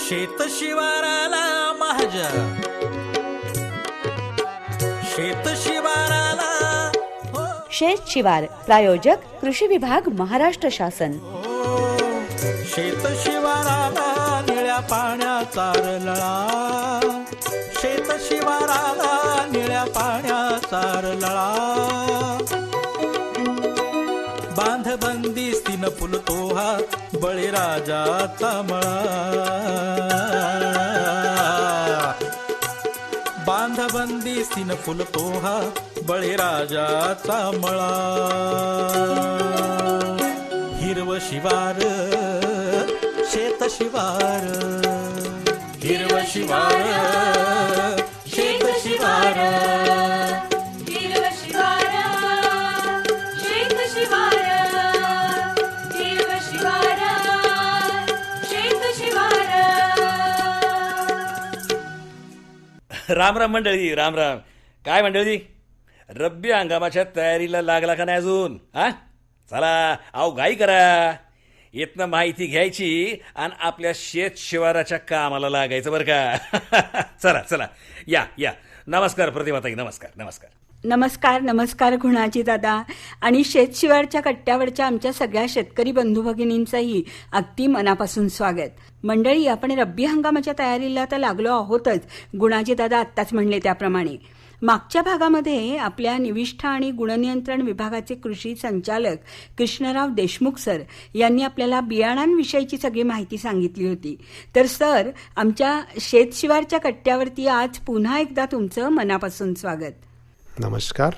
शेत शिवाराला माझ्या, शेत शिवाराला हो, शेत शिवार प्रायोजक कृषी विभाग महाराष्ट्र शासन. शेत शिवाराला निळ्या पाण्याचा रळा, शेत शिवाराला निळ्या पाण्याचा रळा. बांधबंदी स्थिन फुलतो हा बळीराजाचा मळा, बांधबंदी स्थिन फुलतो हा बळीराजाचा मळा. हिरव शिवार शेत शिवार, हिरव शिवार शेत शिवार, हिरव शिवार शेत शिवार, हिरव शिवार शेत शिवार. राम राम मंडळी, राम राम. काय मंडळी, रब्बी हंगामाच्या तयारीला लागला का नाही अजून? हा चला, अहो घाई करा, येतनं माहिती घ्यायची आणि आपल्या शेत शिवाराच्या कामाला लागायचं बरं का. चला चला, या या. नमस्कार प्रतिभाताई, नमस्कार नमस्कार. नमस्कार नमस्कार गुणाजी दादा आणि शेतशिवारच्या कट्ट्यावरच्या आमच्या सगळ्या शेतकरी बंधू भगिनींचंही अगदी मनापासून स्वागत. मंडळी, आपण रब्बी हंगामाच्या तयारीला तर लागलो आहोतच. गुणाजी दादा आत्ताच म्हणले त्याप्रमाणे मागच्या भागामध्ये आपल्या निविष्ठा आणि गुणनियंत्रण विभागाचे कृषी संचालक कृष्णराव देशमुख सर यांनी आपल्याला बियाणांविषयीची सगळी माहिती सांगितली होती. तर सर, आमच्या शेतशिवारच्या कट्ट्यावरती आज पुन्हा एकदा तुमचं मनापासून स्वागत. नमस्कार.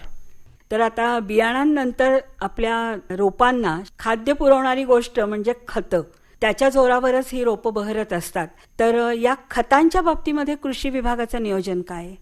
तर आता बियाणांनंतर आपल्या रोपांना खाद्य पुरवणारी गोष्ट म्हणजे खतं, त्याच्या जोरावरच ही रोपं बहरत असतात. तर या खतांच्या बाबतीमध्ये कृषी विभागाचं नियोजन काय आहे?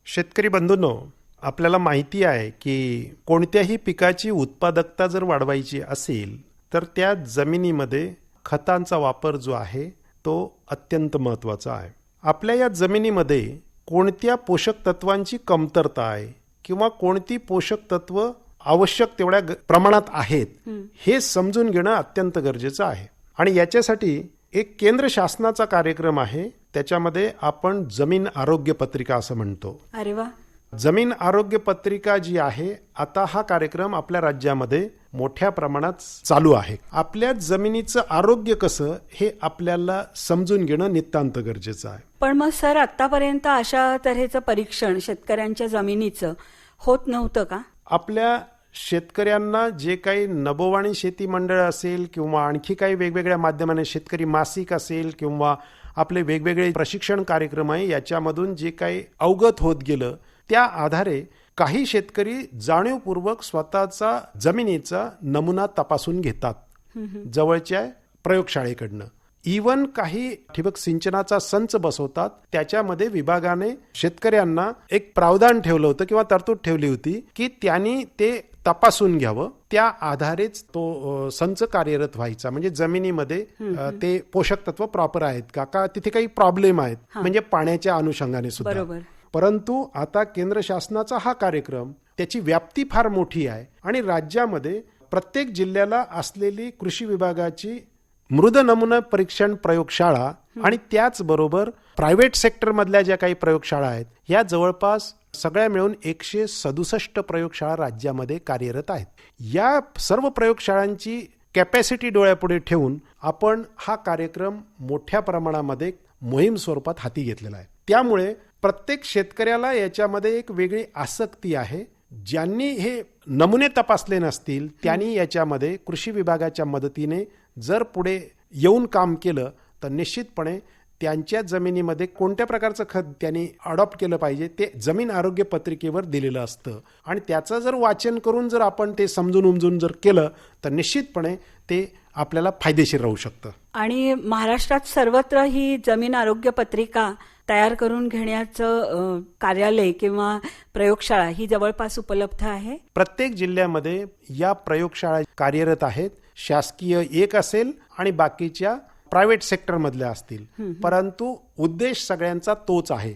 शेतकरी बंधूंनो, आपल्याला माहिती आहे की कोणत्याही पिकाची उत्पादकता जर वाढवायची असेल तर त्या जमिनीमध्ये खतांचा वापर जो आहे तो अत्यंत महत्त्वाचा आहे. आपल्या या जमिनीमध्ये कोणत्या पोषक तत्वांची कमतरता आहे किंवा कोणती पोषक तत्व आवश्यक तेवढ्या प्रमाणात आहेत हे समजून घेणं अत्यंत गरजेचं आहे. आणि याच्यासाठी एक केंद्र शासनाचा कार्यक्रम आहे, त्याच्यामध्ये आपण जमीन आरोग्य पत्रिका असं म्हणतो. अरे वा. जमीन आरोग्य पत्रिका जी आहे, आता हा कार्यक्रम आपल्या राज्यामध्ये मोठ्या प्रमाणात चालू आहे. आपल्या जमिनीचं आरोग्य कसं हे आपल्याला समजून घेणं नितांत गरजेचं आहे. पण मग सर, आतापर्यंत अशा तऱ्हेचं परीक्षण शेतकऱ्यांच्या जमिनीचं होत नव्हतं का? आपल्या शेतकऱ्यांना जे काही नभोवाणी शेती मंडळ असेल किंवा आणखी काही वेगवेगळ्या माध्यमाने शेतकरी मासिक असेल किंवा आपले वेगवेगळे प्रशिक्षण कार्यक्रम आहे, याच्यामधून जे काही अवगत होत गेलं त्या आधारे काही शेतकरी जाणीवपूर्वक स्वतःचा जमिनीचा नमुना तपासून घेतात जवळच्या प्रयोगशाळेकडनं. इवन काही ठिबक सिंचनाचा संच बसवतात. त्याच्यामध्ये विभागाने शेतकऱ्यांना एक प्रावधान ठेवलं होतं किंवा तरतूद ठेवली होती की त्यांनी ते तपासून घ्यावं, त्या आधारेच तो संच कार्यरत व्हायचा. म्हणजे जमिनीमध्ये ते पोषक तत्व प्रॉपर आहेत का तिथे काही प्रॉब्लेम आहेत, म्हणजे पाण्याच्या अनुषंगाने सुद्धा. परंतु आता केंद्र शासनाचा हा कार्यक्रम, त्याची व्याप्ती फार मोठी आहे आणि राज्यामध्ये प्रत्येक जिल्ह्याला असलेली कृषी विभागाची मृद नमुना परीक्षण प्रयोगशाळा आणि त्याचबरोबर प्रायव्हेट सेक्टर मधल्या ज्या काही प्रयोगशाळा आहेत, या जवळपास सगळ्या मिळून 167 प्रयोगशाळा राज्यामध्ये कार्यरत आहेत. या सर्व प्रयोगशाळांची कॅपॅसिटी डोळ्यापुढे ठेवून आपण हा कार्यक्रम मोठ्या प्रमाणामध्ये मोहीम स्वरूपात हाती घेतलेला आहे. त्यामुळे प्रत्येक शेतकऱ्याला याच्यामध्ये एक वेगळी आसक्ती आहे. ज्यांनी हे नमुने तपासले नसतील त्यांनी याच्यामध्ये कृषी विभागाच्या मदतीने जर पुढे येऊन काम केलं तर निश्चितपणे त्यांच्या जमिनीमध्ये कोणत्या प्रकारचं खत त्यांनी अडॉप्ट केलं पाहिजे ते जमीन आरोग्य पत्रिकेवर दिलेलं असतं. आणि त्याचं जर वाचन करून जर आपण ते समजून उमजून जर केलं तर निश्चितपणे ते आपल्याला फायदेशीर राहू शकतं. आणि महाराष्ट्रात सर्वत्र ही जमीन आरोग्य पत्रिका तयार करून घेण्याचं कार्यालय किंवा प्रयोगशाळा ही जवळपास उपलब्ध आहे. प्रत्येक जिल्ह्यामध्ये या प्रयोगशाळा कार्यरत आहेत. शासकीय एक असेल आणि बाकीच्या प्रायव्हेट सेक्टरमधल्या असतील, परंतु उद्देश सगळ्यांचा तोच आहे.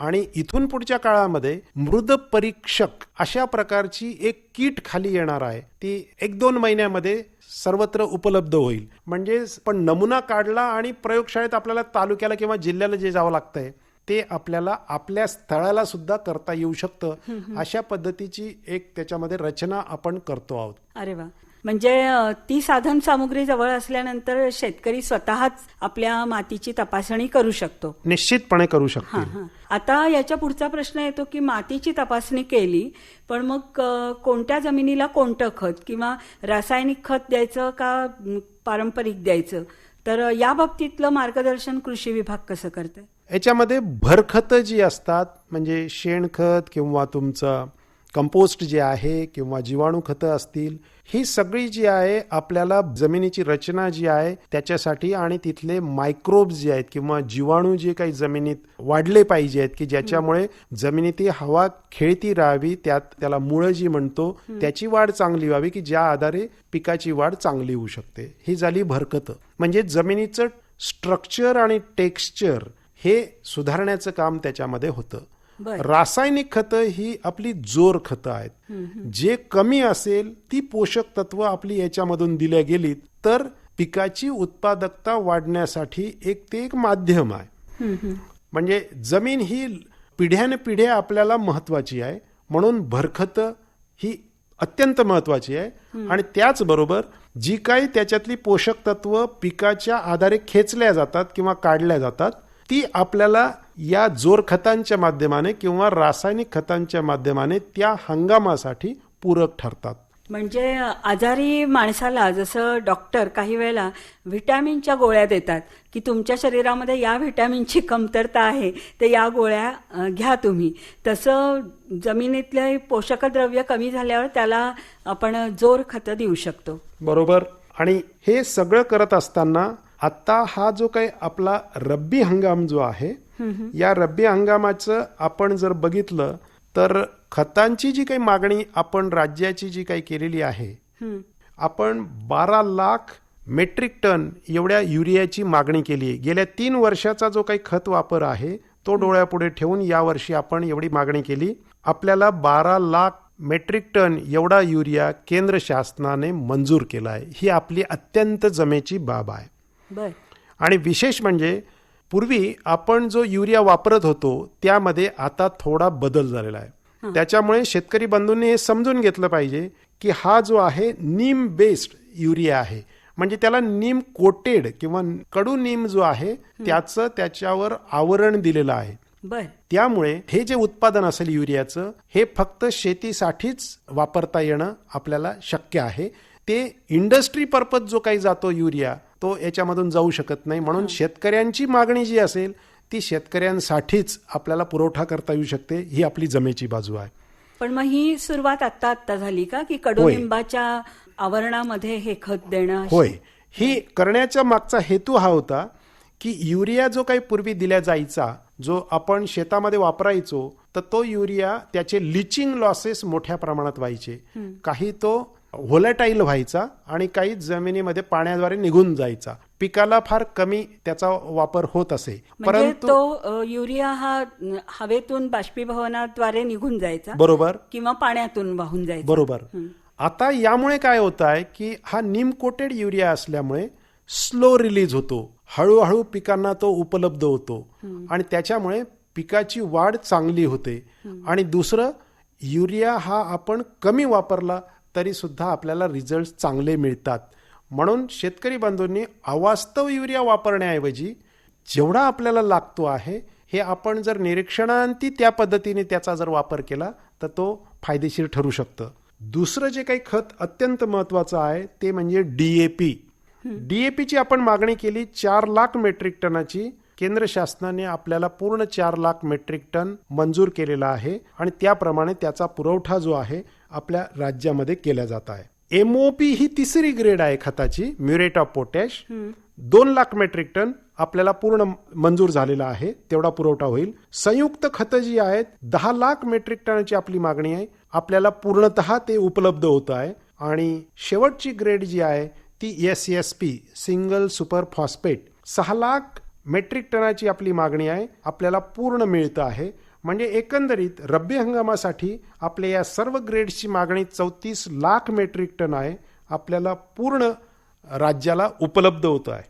आणि इथून पुढच्या काळामध्ये मृद परीक्षक अशा प्रकारची एक किट खाली येणार आहे. ती 1-2 महिन्यामध्ये सर्वत्र उपलब्ध होईल. म्हणजे पण नमुना काढला आणि प्रयोगशाळेत आपल्याला तालुक्याला किंवा जिल्ह्याला जे जावं लागतंय ते आपल्याला आपल्या स्थळाला सुद्धा करता येऊ शकतं. अशा पद्धतीची एक त्याच्यामध्ये रचना आपण करतो आहोत. अरे वा. म्हणजे ती साधन सामुग्री जवळ असल्यानंतर शेतकरी स्वतःच आपल्या मातीची तपासणी करू शकतो. निश्चितपणे करू हा शकतो. हा. आता याच्या पुढचा प्रश्न येतो की मातीची तपासणी केली, पण मग कोणत्या जमिनीला कोणतं खत किंवा रासायनिक खत द्यायचं का पारंपरिक द्यायचं, तर या बाबतीतलं मार्गदर्शन कृषी विभाग कसं करतंय? याच्यामध्ये भरखतं जी असतात, म्हणजे शेणखत किंवा तुमचं कंपोस्ट जे आहे किंवा जीवाणू खतं असतील, ही सगळी जी आहे आपल्याला जमिनीची रचना जी आहे त्याच्यासाठी आणि तिथले मायक्रोब्स जे आहेत किंवा जीवाणू जे काही जमिनीत वाढले पाहिजे आहेत की ज्याच्यामुळे जमिनीत हवा खेळती राहावी, त्याला मुळं जी म्हणतो त्याची वाढ चांगली व्हावी की ज्या आधारे पिकाची वाढ चांगली होऊ शकते. ही झाली भरखतं. म्हणजे जमिनीचं स्ट्रक्चर आणि टेक्स्चर हे सुधारण्याचं काम त्याच्यामध्ये होतं. रासायनिक खतं ही आपली जोर खतं आहेत. जे कमी असेल ती पोषक तत्व आपली याच्यामधून दिल्या गेली तर पिकाची उत्पादकता वाढण्यासाठी ते एक माध्यम आहे. म्हणजे जमीन ही पिढ्यानपिढ्या आपल्याला महत्वाची आहे, म्हणून भरखतं ही अत्यंत महत्वाची आहे. आणि त्याचबरोबर जी काही त्याच्यातली पोषक तत्व पिकाच्या आधारे खेचल्या जातात किंवा काढल्या जातात ती आपल्याला या जोर खतांच्या माध्यमाने किंवा रासायनिक खतांच्या माध्यमाने त्या हंगामासाठी पूरक ठरतात. म्हणजे आजारी माणसाला जसं डॉक्टर काही वेळेला व्हिटॅमिनच्या गोळ्या देतात की तुमच्या शरीरामध्ये या व्हिटॅमिनची कमतरता आहे ते या गोळ्या घ्या तुम्ही, तसं जमिनीतले पोषक द्रव्य कमी झाल्यावर त्याला आपण जोर खतं देऊ शकतो. बरोबर. आणि हे सगळं करत असताना आता हा जो काही आपला रब्बी हंगाम जो आहे, या रब्बी हंगामाचं आपण जर बघितलं तर खतांची जी काही मागणी आपण राज्याची जी काही केलेली आहे, आपण 12 लाख मेट्रिक टन एवढ्या युरियाची मागणी केली आहे. गेल्या 3 वर्षाचा जो काही खत वापर आहे तो डोळ्यापुढे ठेवून यावर्षी आपण एवढी मागणी केली. आपल्याला 12 लाख मेट्रिक टन एवढा युरिया केंद्र शासनाने मंजूर केला आहे. ही आपली अत्यंत जमेची बाब आहे. आणि विशेष म्हणजे पूर्वी आपण जो युरिया वापरत होतो त्यामध्ये आता थोडा बदल झालेला आहे. त्याच्यामुळे शेतकरी बंधूंनी हे समजून घेतलं पाहिजे की हा जो आहे नीम बेस्ड युरिया आहे. म्हणजे त्याला नीम कोटेड किंवा कडू नीम जो आहे त्याचं त्याच्यावर आवरण दिलेलं आहे. त्यामुळे हे जे उत्पादन असेल युरियाचं हे फक्त शेतीसाठीच वापरता येणं आपल्याला शक्य आहे. ते इंडस्ट्री पर्पज जो काही जातो युरिया तो याच्यामधून जाऊ शकत नाही. म्हणून शेतकऱ्यांची मागणी जी असेल ती शेतकऱ्यांसाठीच आपल्याला पुरवठा करता येऊ शकते. ही आपली जमेची बाजू आहे. पण मग ही सुरुवात आता झाली का की कडुलिंबाच्या आवरणामध्ये हे खत देणं? होय. ही करण्याच्या मागचा हेतू हा होता की युरिया जो काही पूर्वी दिल्या जायचा, जो आपण शेतामध्ये वापरायचो, तर तो युरिया त्याचे लिचिंग लॉसेस मोठ्या प्रमाणात व्हायचे. काही तो व्होलॅटाईल व्हायचा आणि काही जमिनीमध्ये पाण्याद्वारे निघून जायचा. पिकाला फार कमी त्याचा वापर होत असे. परंतु तो युरिया हा हवेतून बाष्पीभवनाद्वारे निघून जायचा, बरोबर, किंवा पाण्यातून वाहून जायचा, बरोबर. आता यामुळे काय होत आहे की हा नीम कोटेड युरिया असल्यामुळे स्लो रिलीज होतो, हळूहळू पिकांना तो उपलब्ध होतो आणि त्याच्यामुळे पिकाची वाढ चांगली होते. आणि दुसरं, युरिया हा आपण कमी वापरला तरी सुद्धा आपल्याला रिझल्ट चांगले मिळतात. म्हणून शेतकरी बंधूंनी अवास्तव युरिया वापरण्याऐवजी जेवढा आपल्याला लागतो आहे हे आपण जर निरीक्षणांती त्या पद्धतीने त्याचा जर वापर केला तर तो फायदेशीर ठरू शकतं. दुसरं जे काही खत अत्यंत महत्वाचं आहे ते म्हणजे DAP. DAPची आपण मागणी केली 4 लाख मेट्रिक टनाची. केंद्र शासनाने आपल्याला पूर्ण 4 लाख मेट्रिक टन मंजूर केलेला आहे आणि त्याप्रमाणे त्याचा पुरवठा जो आहे आपल्या राज्यामध्ये केला जात आहे. MOP ही 3री ग्रेड आहे खताची, muriate of potash. 2 lakh metric ton आपल्याला पूर्ण मंजूर झालेला आहे, तेवढा पुरवठा होईल. संयुक्त खतं जी आहेत 10 लाख मेट्रिक टनाची आपली मागणी आहे, आपल्याला पूर्णतः ते उपलब्ध होत आहे. आणि शेवटची ग्रेड जी आहे ती SSP, single super phosphate, 6 lakh metric टनाची आपली मागणी आहे, आपल्याला पूर्ण मिळतं आहे. म्हणजे एकंदरीत रब्बी हंगामासाठी आपल्या या सर्व ग्रेड्सची मागणी 34 लाख मेट्रिक टन आहे, आपल्याला पूर्ण राज्याला उपलब्ध होतं आहे.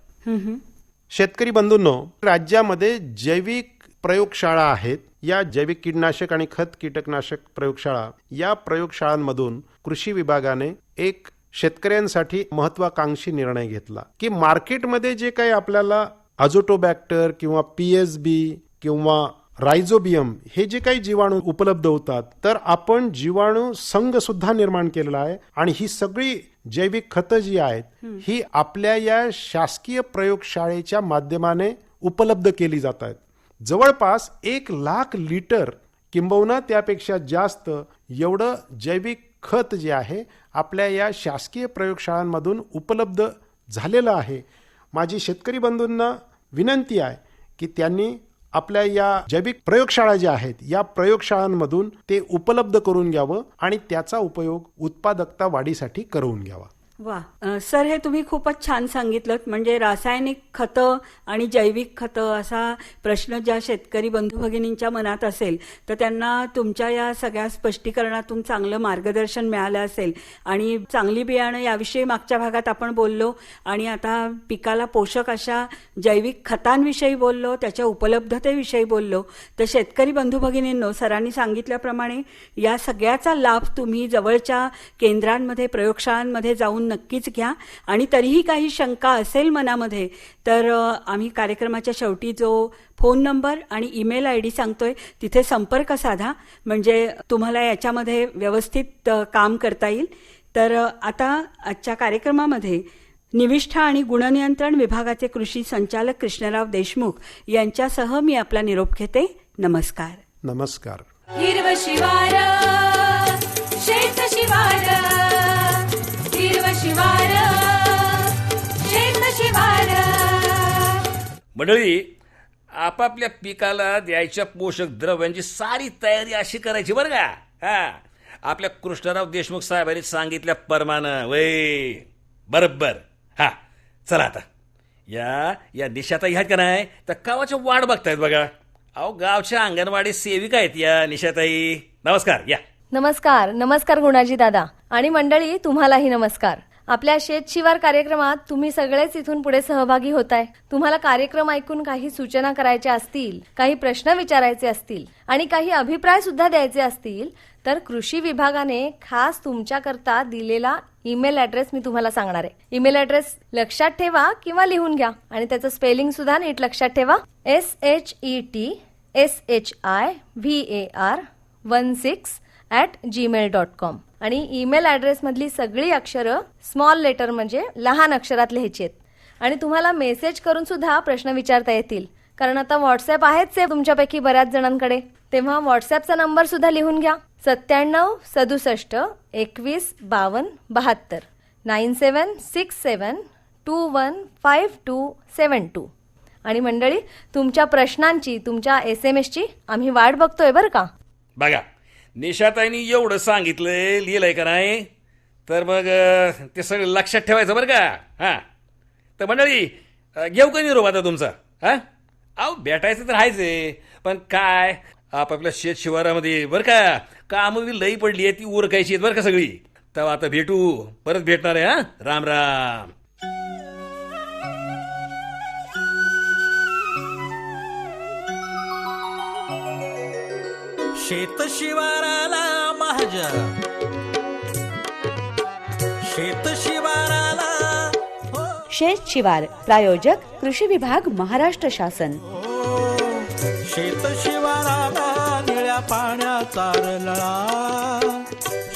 शेतकरी बंधूंनो, राज्यामध्ये जैविक प्रयोगशाळा आहेत. या जैविक कीटनाशक आणि खत कीटकनाशक प्रयोगशाळा, या प्रयोगशाळांमधून कृषी विभागाने एक शेतकऱ्यांसाठी महत्वाकांक्षी निर्णय घेतला की मार्केटमध्ये जे काही आपल्याला अझोटोबॅक्टर किंवा PSB किंवा रायझोबियम हे जे काही जीवाणू उपलब्ध होतात, तर आपण जीवाणू संघ सुद्धा निर्माण केलेला आहे. आणि ही सगळी जैविक खतं जी आहेत ही आपल्या या शासकीय प्रयोगशाळेच्या माध्यमाने उपलब्ध केली जात आहेत. जवळपास 1 लाख लिटर किंबहुना त्यापेक्षा जास्त एवढं जैविक खत जे आहे आपल्या या शासकीय प्रयोगशाळांमधून उपलब्ध झालेलं आहे. माझी शेतकरी बंधूंना विनंती आहे की त्यांनी आपल्या या जैविक प्रयोगशाळा ज्या आहेत या प्रयोगशाळांमधून ते उपलब्ध करून घ्यावं आणि त्याचा उपयोग उत्पादकता वाढीसाठी करून घ्यावा. वा सर, हे तुम्ही खूपच छान सांगितलं. म्हणजे रासायनिक खतं आणि जैविक खतं असा प्रश्न ज्या शेतकरी बंधू भगिनींच्या मनात असेल तर त्यांना तुमच्या या सगळ्या स्पष्टीकरणातून चांगलं मार्गदर्शन मिळालं असेल. आणि चांगली बियाणं याविषयी मागच्या भागात आपण बोललो आणि आता पिकाला पोषक अशा जैविक खतांविषयी बोललो, त्याच्या उपलब्धतेविषयी बोललो. तर शेतकरी बंधू भगिनींनो, सरांनी सांगितल्याप्रमाणे या सगळ्याचा लाभ तुम्ही जवळच्या केंद्रांमध्ये प्रयोगशाळांमध्ये जाऊन नक्कीच घ्या. आणि तरीही काही शंका असेल मनामध्ये तर आम्ही कार्यक्रमाच्या शेवटी जो फोन नंबर आणि ईमेल ID सांगतोय तिथे संपर्क साधा, म्हणजे तुम्हाला याच्यामध्ये व्यवस्थित काम करता येईल. तर आता आजच्या कार्यक्रमामध्ये निविष्ठा आणि गुणनियंत्रण विभागाचे कृषी संचालक कृष्णराव देशमुख यांच्यासह मी आपला निरोप घेते. नमस्कार. नमस्कार. हिरव शिवार शेत शिवार, हिरव शिवार शेत शिवार. मंडळी, आपापल्या पिकाला द्यायच्या पोषक द्रव्यांची सारी तयारी अशी करायची बरं का. हा, आपल्या कृष्णराव देशमुख साहेबांनी सांगितल्या प्रमाणे वय बरोबर. हा, चला आता या निशाताई आहेत का नाही तर गावाच्या वाट बघतायत बघा. अहो, गावच्या अंगणवाडी सेविका आहेत या निशाताई. नमस्कार. या. नमस्कार. नमस्कार गुणाजी दादा आणि मंडळी, तुम्हालाही नमस्कार. आपल्या शेतशिवार कार्यक्रमात तुम्ही सगळेच इथून पुढे सहभागी होताय. तुम्हाला कार्यक्रम ऐकून काही सूचना करायच्या असतील, काही प्रश्न विचारायचे असतील आणि काही अभिप्राय सुद्धा द्यायचे असतील तर कृषी विभागाने खास तुमच्याकरता दिलेला ईमेल ॲड्रेस मी तुम्हाला सांगणार आहे. ईमेल ॲड्रेस लक्षात ठेवा किंवा लिहून घ्या आणि त्याचं स्पेलिंग सुद्धा नीट लक्षात ठेवा. SHETSHIVAR16@gmail.com. आणि ईमेल ॲड्रेस मधली सगळी अक्षरं स्मॉल लेटर म्हणजे लहान अक्षरात लिहायची आहेत. आणि तुम्हाला मेसेज करून सुद्धा प्रश्न विचारता येतील, कारण आता व्हॉट्सअप आहेच आहे तुमच्यापैकी बऱ्याच जणांकडे. तेव्हा व्हॉट्सअपचा नंबर सुद्धा लिहून घ्या. 9767215272 9767215272. आणि मंडळी, तुमच्या प्रश्नांची, तुमच्या SMS ची आम्ही वाट बघतोय बरं का. बघा, निशाताईंनी एवढं सांगितलंय, लिहिलंय का नाही, तर मग ते सगळं लक्षात ठेवायचं बरं का. हा, तर मंडळी, घेऊ का निरोप आता तुमचा. हा, अहो, भेटायचं तर आहेच, पण काय आपापल्या शेत शिवारामध्ये बरं का कामं बी लई पडली आहे, ती उरकायची आहेत बरं का सगळी. तेव्हा आता भेटू, परत भेटणार आहे. हा, राम राम. शेत शिवाराला माझ्या, शेत शिवाराला हो, शेत शिवार प्रायोजक कृषी विभाग महाराष्ट्र शासन. शेत शिवाराला निळ्या पाण्याचा रळा,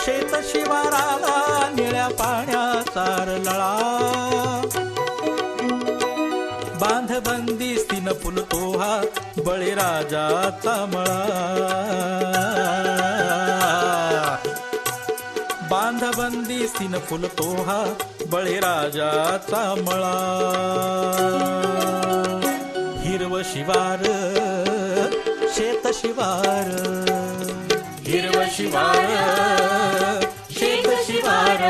शेत शिवाराला निळ्या पाण्याचा रळा. बांधबंदी स्थिन फुलतो हा बळीराजाचा मळा, बांधबंदी स्थिन फुलतो हा बळीराजाचा मळा. हिरव शिवार शेत शिवार, हिरव शिवार शेत शिवार.